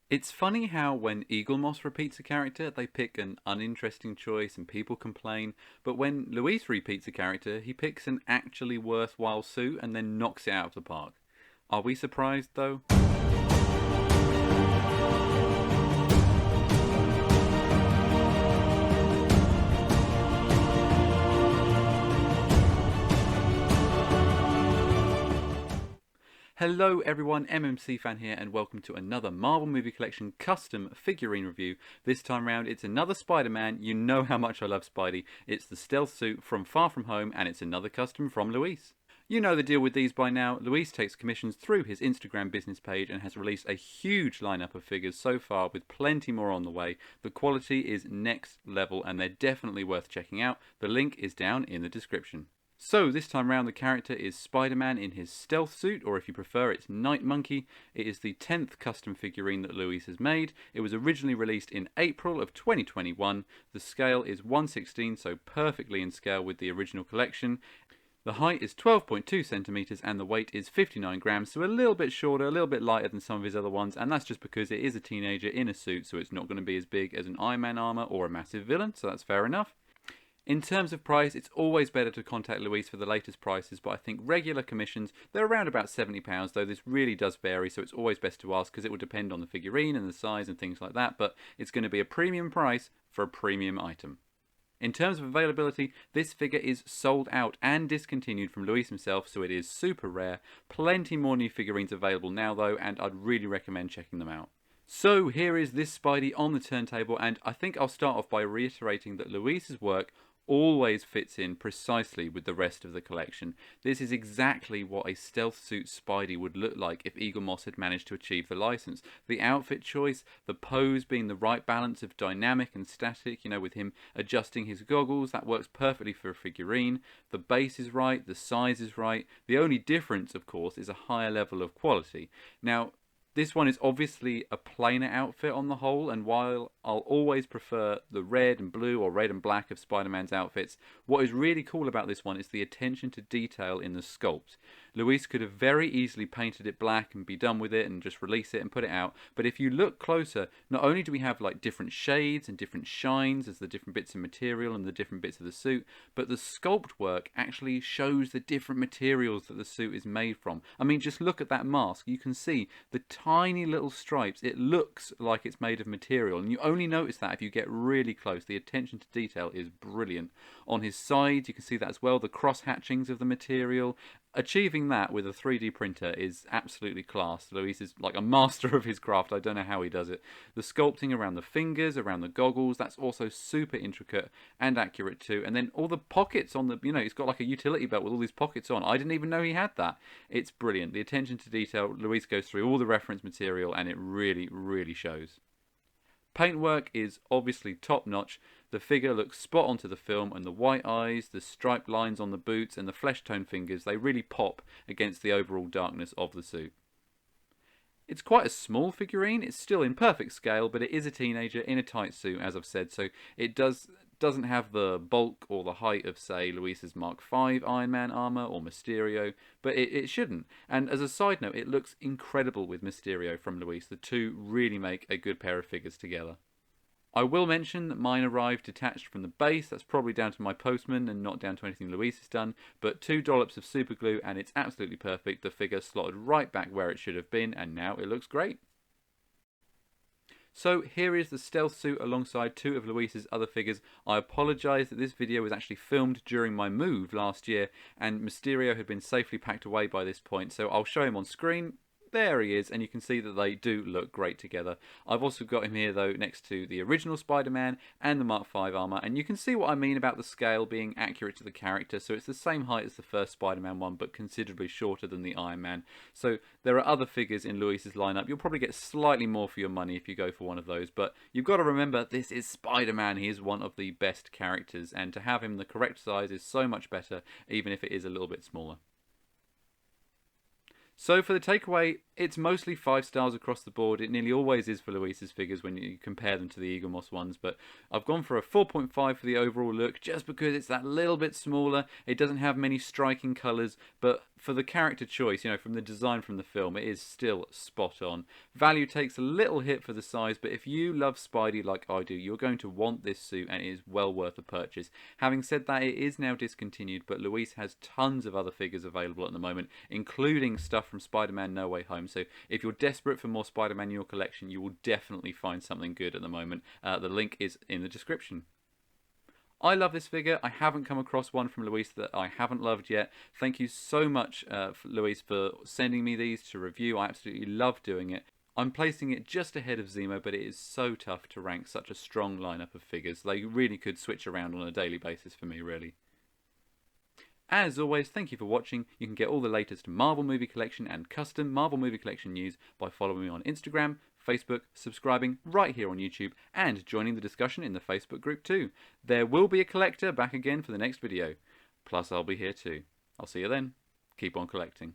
It's funny how when Eagle Moss repeats a character, they pick an uninteresting choice and people complain, but when Luis repeats a character, he picks an actually worthwhile suit and then knocks it out of the park. Are we surprised though? Hello everyone, MMC Fan here and welcome to another Marvel Movie Collection custom figurine review. This time round it's another Spider-Man. You know how much I love Spidey. It's the stealth suit from Far From Home and it's another custom from Luis. You know the deal with these by now. Luis takes commissions through his Instagram business page and has released a huge lineup of figures so far with plenty more on the way. The quality is next level and they're definitely worth checking out. The link is down in the description. So this time round the character is Spider-Man in his stealth suit, or if you prefer it's Night Monkey. It is the 10th custom figurine that Luis has made. It was originally released in April of 2021. The scale is 1/16, so perfectly in scale with the original collection. The height is 12.2 centimeters and the weight is 59 grams, so a little bit shorter, a little bit lighter than some of his other ones, and that's just because it is a teenager in a suit, so it's not going to be as big as an Iron Man armor or a massive villain, so that's fair enough. In terms of price, it's always better to contact Luis for the latest prices, but I think regular commissions, they're around about £70, though this really does vary, so it's always best to ask because it will depend on the figurine and the size and things like that, but it's going to be a premium price for a premium item. In terms of availability, this figure is sold out and discontinued from Luis himself, so it is super rare. Plenty more new figurines available now though, and I'd really recommend checking them out. So here is this Spidey on the turntable, and I think I'll start off by reiterating that Luis's work always fits in precisely with the rest of the collection. This is exactly what a stealth suit Spidey would look like if Eagle Moss had managed to achieve the license. The outfit choice, the pose being the right balance of dynamic and static, with him adjusting his goggles, that works perfectly for a figurine. The base is right, the size is right. The only difference, of course, is a higher level of quality. Now, this one is obviously a plainer outfit on the whole, and while I'll always prefer the red and blue or red and black of Spider-Man's outfits, what is really cool about this one is the attention to detail in the sculpt. Luis could have very easily painted it black and be done with it and just release it and put it out, but if you look closer, not only do we have like different shades and different shines as the different bits of material and the different bits of the suit, but the sculpt work actually shows the different materials that the suit is made from. I mean, just look at that mask. You can see the tiny little stripes. It looks like it's made of material, and you only notice that if you get really close. The attention to detail is brilliant. On his sides, you can see that as well, the cross hatchings of the material. Achieving that with a 3D printer is absolutely class. Luis is like a master of his craft. I don't know how he does it. The sculpting around the fingers, around the goggles, that's also super intricate and accurate too. And then all the pockets on the, he's got like a utility belt with all these pockets on. I didn't even know he had that. It's brilliant. The attention to detail, Luis goes through all the reference material and it really, really shows. Paintwork is obviously top notch. The figure looks spot on to the film, and the white eyes, the striped lines on the boots, and the flesh tone fingers, they really pop against the overall darkness of the suit. It's quite a small figurine. It's still in perfect scale, but it is a teenager in a tight suit, as I've said, so it doesn't have the bulk or the height of, say, Luis's Mark V Iron Man armor or Mysterio, but it shouldn't. And as a side note, it looks incredible with Mysterio from Luis. The two really make a good pair of figures together. I will mention that mine arrived detached from the base. That's probably down to my postman and not down to anything Luis has done, but 2 dollops of super glue and it's absolutely perfect. The figure slotted right back where it should have been, and now it looks great. So here is the stealth suit alongside 2 of Luis's other figures. I apologise that this video was actually filmed during my move last year and Mysterio had been safely packed away by this point, so I'll show him on screen. There he is, and you can see that they do look great together. I've also got him here though next to the original Spider-Man and the Mark V armor, and you can see what I mean about the scale being accurate to the character. So it's the same height as the first Spider-Man one, but considerably shorter than the Iron Man. So there are other figures in Luis's lineup. You'll probably get slightly more for your money if you go for one of those, but you've got to remember this is Spider-Man. He is one of the best characters, and to have him the correct size is so much better, even if it is a little bit smaller. So for the takeaway, It's mostly 5 stars across the board. It nearly always is for Luis's figures when you compare them to the Eagle Moss ones, but I've gone for a 4.5 for the overall look just because it's that little bit smaller. It doesn't have many striking colours, but for the character choice, you know, from the design from the film, it is still spot on. Value takes a little hit for the size, but if you love Spidey like I do, you're going to want this suit and it is well worth a purchase. Having said that, it is now discontinued, but Luis has tons of other figures available at the moment, including stuff from Spider-Man No Way Home. So if you're desperate for more Spider-Man in your collection, you will definitely find something good at the moment. The link is in the description. I love this figure. I haven't come across one from Luis that I haven't loved yet. Thank you so much, Luis, for sending me these to review. I absolutely love doing it. I'm placing it just ahead of Zemo, but it is so tough to rank such a strong lineup of figures. They really could switch around on a daily basis for me, really. As always, thank you for watching. You can get all the latest Marvel movie collection and custom Marvel movie collection news by following me on Instagram, Facebook, subscribing right here on YouTube, and joining the discussion in the Facebook group too. There will be a collector back again for the next video. Plus I'll be here too. I'll see you then. Keep on collecting.